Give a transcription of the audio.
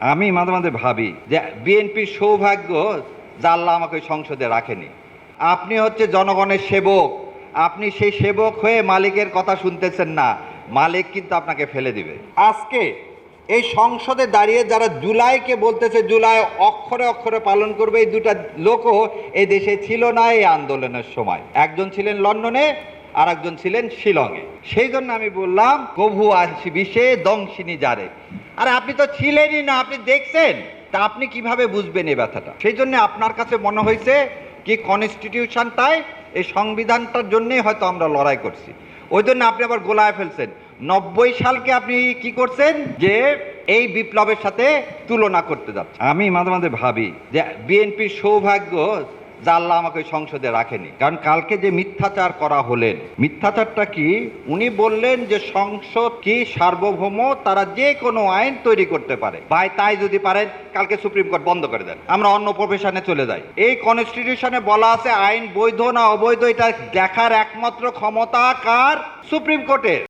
আমি মাঝে মাঝে ভাবি যে বিএনপির সৌভাগ্য যে আল্লাহ আমাকে ওই সংসদে রাখেনি। আপনি হচ্ছে জনগণের সেবক, আপনি সেই সেবক হয়ে মালিকের কথা শুনতেছেন না, মালিক কিন্তু আপনাকে ফেলে দিবে। আজকে এই সংসদে দাঁড়িয়ে যারা জুলাইকে বলতেছে জুলাই অক্ষরে অক্ষরে পালন করবে, এই দুটা লোকও এই দেশে ছিল না এই আন্দোলনের সময়। একজন ছিলেন লন্ডনে আর একজন ছিলেন শিলংয়ে। সেই জন্য আমি বললাম কভু আসি বিষে দংশিনী যারে। আরে আপনি তো ছিলেনই না, আপনি দেখছেন, তা আপনি কিভাবে বুঝবেন এই ব্যথাটা? সেই জন্য আপনার কাছে মনে হয়েছে কি কনস্টিটিউশনটায়, এই সংবিধানটার জন্যই হয়তো আমরা লড়াই করছি, ওই জন্য আপনি আবার গোলায় ফেলছেন। 90 সালকে আপনি কি করছেন যে এই বিপ্লবের সাথে তুলনা করতে যাচ্ছেন। আমি মাঝে মাঝে ভাবি যে বিএনপির সৌভাগ্য যে আল্লাহ আমাকে ওই সংসদে রাখেনি। কারণ কালকে যে মিথ্যাচার করা হলেন, মিথ্যাচারটা কি? উনি বললেন যে সংসদ কি সার্বভৌম, তারা যে কোনো আইন তৈরি করতে পারে। ভাই তাই যদি পারেন কালকে সুপ্রিম কোর্ট বন্ধ করে দেন, আমরা অন্য প্রফেশনে চলে যাই। এই কনস্টিটিউশনে বলা আছে আইন বৈধ না অবৈধ এটা দেখার একমাত্র ক্ষমতা কার? সুপ্রিম কোর্টের।